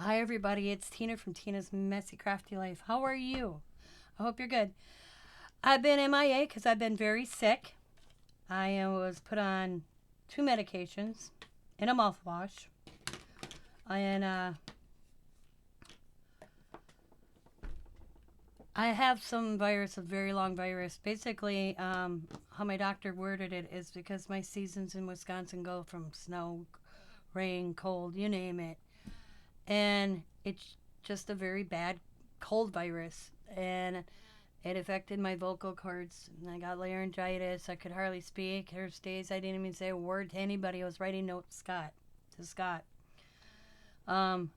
Hi, everybody. It's Tina from Tina's Messy Crafty Life. How are you? I hope you're good. I've been MIA because I've been very sick. I was put on 2 medications and a mouthwash. And I have some virus, a very long virus. Basically, how my doctor worded it is because my seasons in Wisconsin go from snow, rain, cold, you name it. And it's just a very bad cold virus. And it affected my vocal cords. And I got laryngitis. I could hardly speak. There's days I didn't even say a word to anybody. I was writing notes to Scott. Um,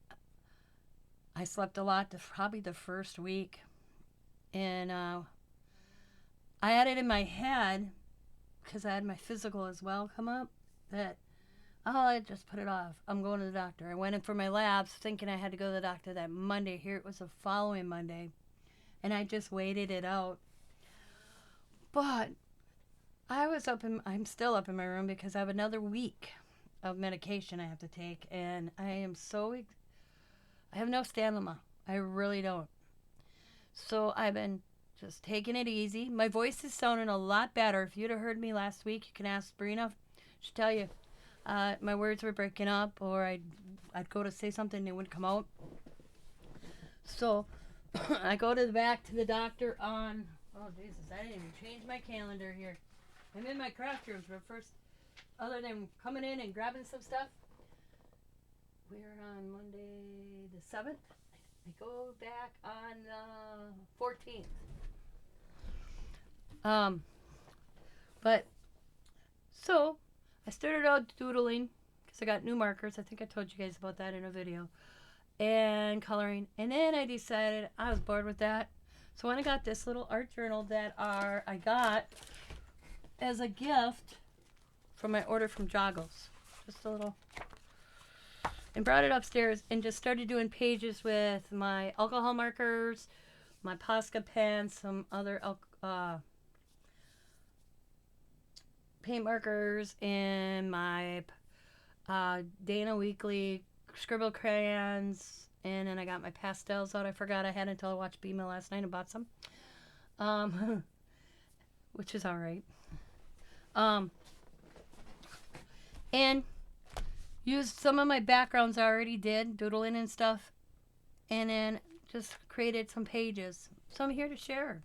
I slept a lot, probably the first week. And I had it in my head, because I had my physical as well come up, that, oh, I just put it off. I'm going to the doctor. I went in for my labs thinking I had to go to the doctor that Monday. Here it was the following Monday. And I just waited it out. But I'm still up in my room because I have another week of medication I have to take. And I have no stamina. I really don't. So I've been just taking it easy. My voice is sounding a lot better. If you'd have heard me last week, you can ask Brina. She'll tell you. My words were breaking up, or I'd go to say something and it wouldn't come out. So I go to the back to the doctor on. Oh Jesus! I didn't even change my calendar here. I'm in my craft rooms, but first, other than coming in and grabbing some stuff, we're on Monday the 7th. I go back on the 14th. But so I started out doodling because I got new markers. I think I told you guys about that in a video. And coloring. And then I decided I was bored with that. So when I got this little art journal I got as a gift from my order from Joggles. Just a little. And brought it upstairs and just started doing pages with my alcohol markers, my Posca pen, some other paint markers, and my Dana Weekly scribble crayons. And then I got my pastels out. I forgot I had until I watched Bima last night and bought some, which is all right. And used some of my backgrounds I already did, doodling and stuff, and then just created some pages. So I'm here to share.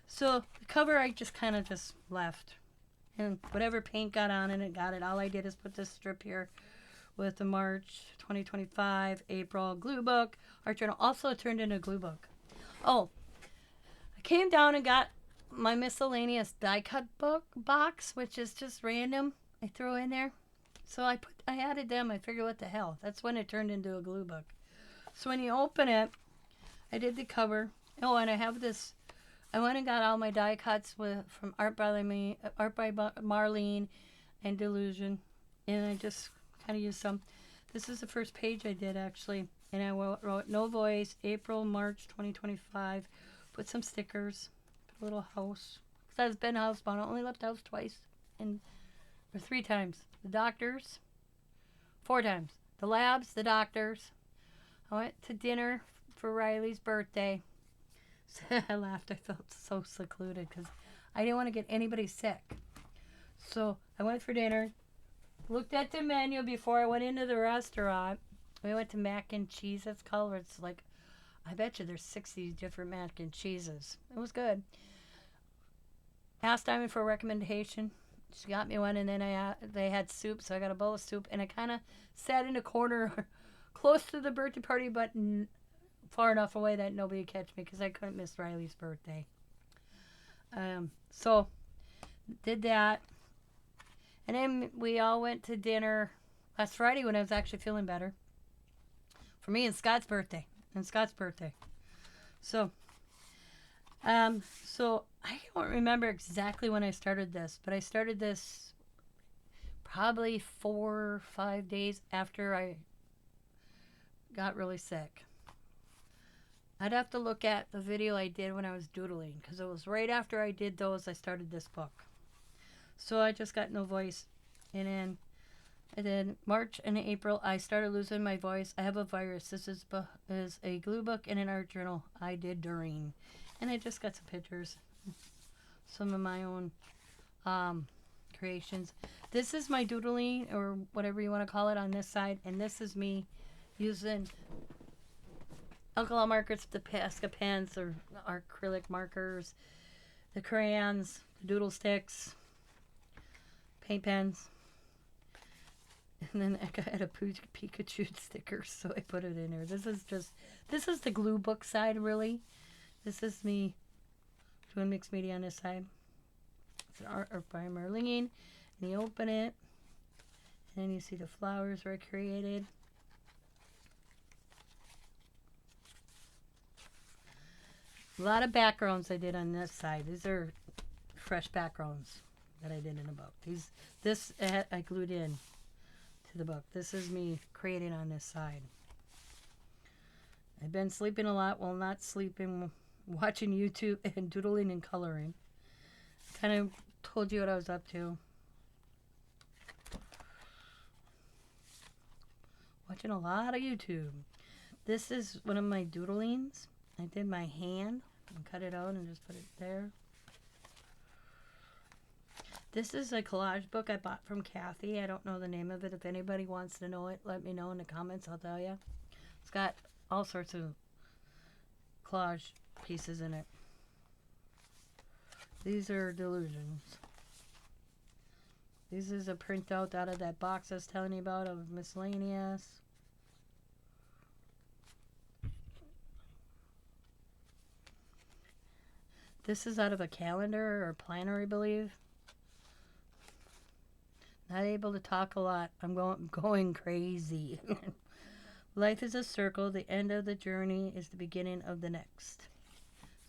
So the cover I just kind of just left. And whatever paint got on it, got it. All I did is put this strip here with the March 2025 April glue book. Art journal also turned into a glue book. Oh, I came down and got my miscellaneous die cut book box, which is just random. I throw in there. So I added them. I figured, what the hell? That's when it turned into a glue book. So when you open it, I did the cover. Oh, and I have this. I went and got all my die cuts from Art by Marlene and Delusion, and I just kind of used some. This is the first page I did actually, and I wrote No Voice, April, March 2025. Put some stickers, put a little house. Because I've been housebound. I only left the house twice, or 3 times. The doctors, 4 times. The labs, the doctors. I went to dinner for Riley's birthday. I laughed. I felt so secluded because I didn't want to get anybody sick. So I went for dinner, looked at the menu before I went into the restaurant. We went to mac and cheese. It's called. It's like, I bet you there's 60 different mac and cheeses. It was good. Asked Diamond for a recommendation. She got me one, and then they had soup, so I got a bowl of soup, and I kind of sat in a corner close to the birthday party, but far enough away that nobody would catch me because I couldn't miss Riley's birthday. So did that, and then we all went to dinner last Friday when I was actually feeling better. For me and Scott's birthday, So I don't remember exactly when I started this, but I started this probably 4 or 5 days after I got really sick. I'd have to look at the video I did when I was doodling, because it was right after I did those I started this book. So I just got No Voice, and then And then March and April, I started losing my voice. I have a virus. This is a glue book and an art journal I did during. And I just got some pictures. Some of my own creations. This is my doodling, or whatever you want to call it, on this side. And this is me using alcohol markers, the Posca pens, or acrylic markers, the crayons, the doodle sticks, paint pens. And then I got a Pikachu sticker, so I put it in there. This is the glue book side, really. This is me doing mixed media on this side. It's an artwork by Marlene. And you open it, and then you see the flowers were created. A lot of backgrounds I did on this side. These are fresh backgrounds that I did in the book. This I glued in to the book. This is me creating on this side. I've been sleeping a lot. Well, not sleeping, watching YouTube and doodling and coloring. Kind of told you what I was up to. Watching a lot of YouTube. This is one of my doodlings. I did my hand and cut it out and just put it there. This is a collage book I bought from Kathy. I don't know the name of it. If anybody wants to know it, let me know in the comments. I'll tell you. It's got all sorts of collage pieces in it. These are delusions. This is a printout out of that box I was telling you about of miscellaneous. This is out of a calendar or planner, I believe. Not able to talk a lot. I'm going crazy. Life is a circle. The end of the journey is the beginning of the next.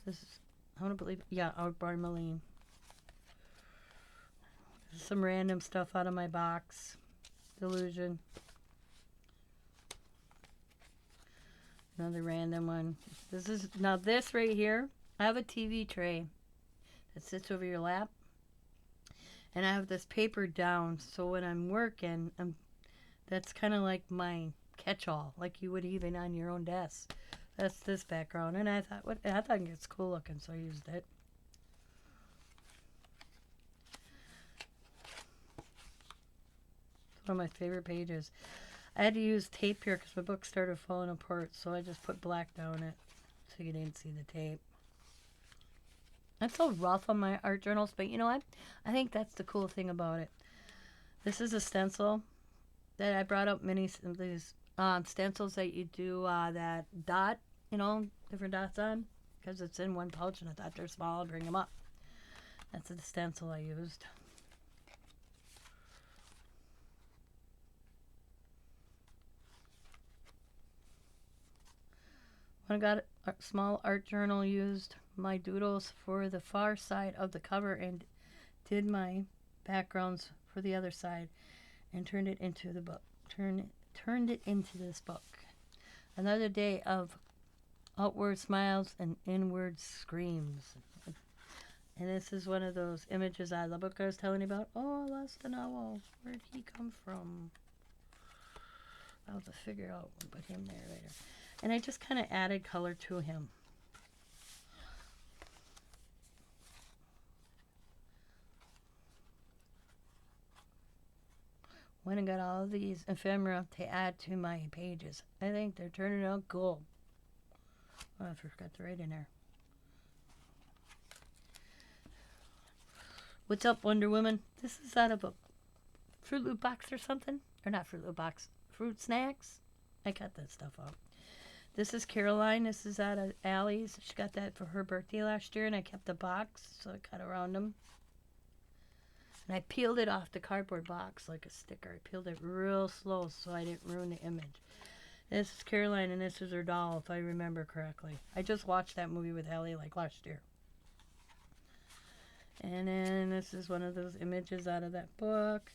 This is, I want to believe, yeah, out by Marlene. Some random stuff out of my box. Delusion. Another random one. Now this right here, I have a TV tray that sits over your lap. And I have this paper down, so when I'm working, that's kind of like my catch-all, like you would even on your own desk. That's this background, and I thought it's cool looking, so I used it. It's one of my favorite pages. I had to use tape here because my book started falling apart, so I just put black down it so you didn't see the tape. I'm so rough on my art journals, but you know what? I think that's the cool thing about it. This is a stencil that I brought up many of these stencils that you do that dot, different dots on, because it's in one pouch, and I thought they're small. I'll bring them up. That's the stencil I used. When I got a small art journal, used my doodles for the far side of the cover and did my backgrounds for the other side and turned it into the book. Turned it into this book. Another day of outward smiles and inward screams. And this is one of those images out of the book I was telling you about. Oh, I lost an owl. Where'd he come from? I'll have to figure out and put him there later. And I just kind of added color to him. Went and got all of these ephemera to add to my pages. I think they're turning out cool. Oh, I forgot to write in there. What's up, Wonder Woman? This is out of a Fruit Loop box or something. Or not Fruit Loop box. Fruit Snacks. I cut that stuff out. This is Caroline. This is out of Allie's. She got that for her birthday last year, and I kept the box, so I cut around them. And I peeled it off the cardboard box like a sticker. I peeled it real slow so I didn't ruin the image. This is Caroline, and this is her doll, if I remember correctly. I just watched that movie with Ellie like last year. And then this is one of those images out of that book.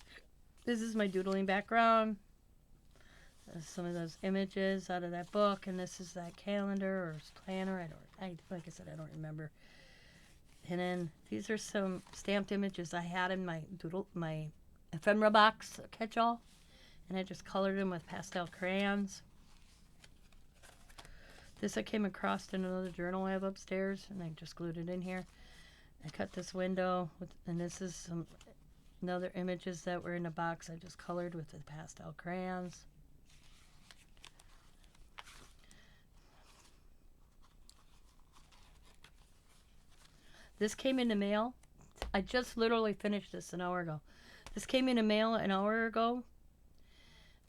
This is my doodling background. Some of those images out of that book, and this is that calendar or planner. Like I said, I don't remember. And then these are some stamped images I had in my ephemera box catch-all. And I just colored them with pastel crayons. This I came across in another journal I have upstairs, and I just glued it in here. I cut this window, and this is some other images that were in the box I just colored with the pastel crayons. This came in the mail. I just literally finished this an hour ago. This came in the mail an hour ago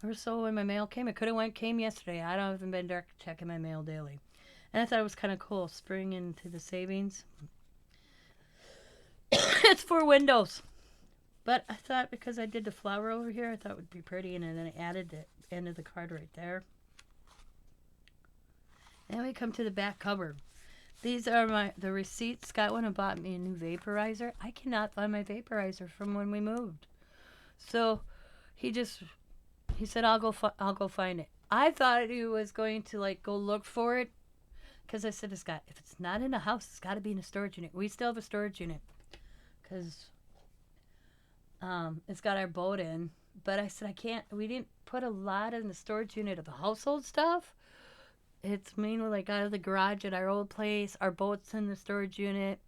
or so when my mail came. It could have came yesterday. I haven't been checking my mail daily. And I thought it was kind of cool. Spring into the savings. It's for windows. But I thought because I did the flower over here, I thought it would be pretty. And then I added the end of the card right there. And we come to the back cover. These are the receipts. Scott went and bought me a new vaporizer. I cannot find my vaporizer from when we moved. So he said, I'll go find it. I thought he was going to like go look for it. Because I said to Scott, if it's not in a house, it's got to be in a storage unit. We still have a storage unit. Because it's got our boat in. But I said, we didn't put a lot in the storage unit of the household stuff. It's mainly like out of the garage at our old place. Our boat's in the storage unit.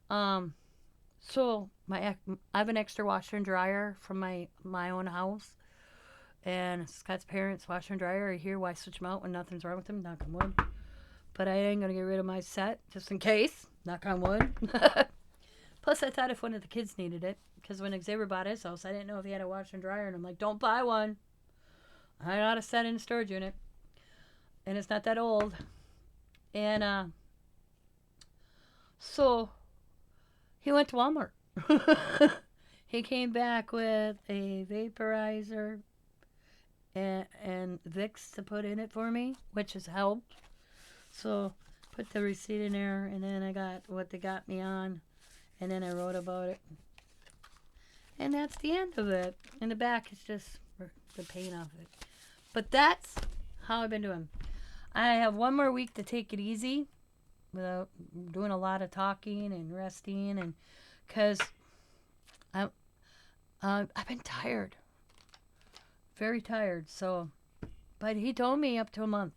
So I have an extra washer and dryer from my own house. And Scott's parents' washer and dryer are here. Why switch them out when nothing's wrong with them? Knock on wood. But I ain't going to get rid of my set just in case. Knock on wood. Plus, I thought if one of the kids needed it. Because when Xavier bought his house, I didn't know if he had a washer and dryer. And I'm like, don't buy one. I got a set in the storage unit. And it's not that old. And so he went to Walmart. He came back with a vaporizer and Vicks to put in it for me, which has helped. So put the receipt in there, and then I got what they got me on, and then I wrote about it. And that's the end of it. And the back is just the paint off it. But that's how I've been doing. I have one more week to take it easy without doing a lot of talking and resting, and because I've been tired, very tired. So, but he told me up to a month,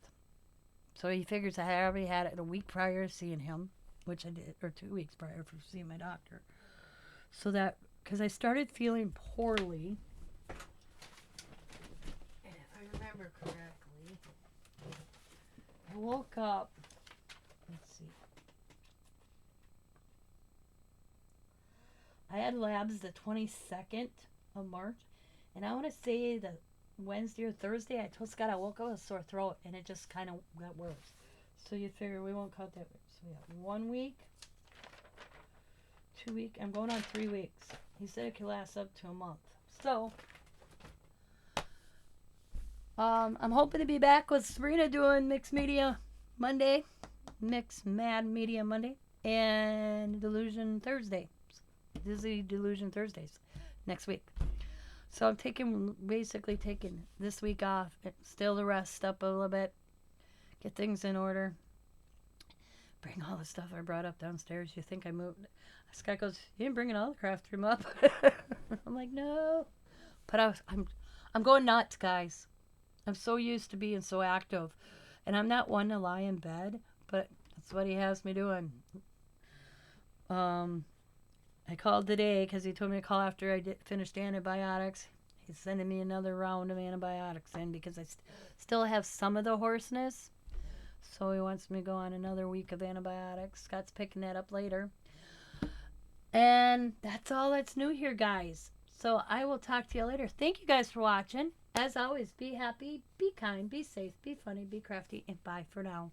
so he figures I already had it a week prior to seeing him, which I did, or 2 weeks prior for seeing my doctor. So that because I started feeling poorly, and if I remember correctly. I woke up, let's see, I had labs the 22nd of March, and I want to say the Wednesday or Thursday, I told Scott I woke up with a sore throat, and it just kind of got worse. So you figure we won't count that. So we have 1 week, 2 weeks, I'm going on 3 weeks. He said it could last up to a month. So I'm hoping to be back with Sabrina doing Mixed Media Monday, Mixed Mad Media Monday, and Delusion Thursday. Dizzy Delusion Thursdays next week. So I'm basically taking this week off, still the rest up a little bit, get things in order, bring all the stuff I brought up downstairs. You think I moved? Scott goes, you didn't bring all the craft room up. I'm like, no. But I'm going nuts, guys. I'm so used to being so active. And I'm not one to lie in bed, but that's what he has me doing. I called today because he told me to call after I finished antibiotics. He's sending me another round of antibiotics in because I still have some of the hoarseness. So he wants me to go on another week of antibiotics. Scott's picking that up later. And that's all that's new here, guys. So I will talk to you later. Thank you guys for watching. As always, be happy, be kind, be safe, be funny, be crafty, and bye for now.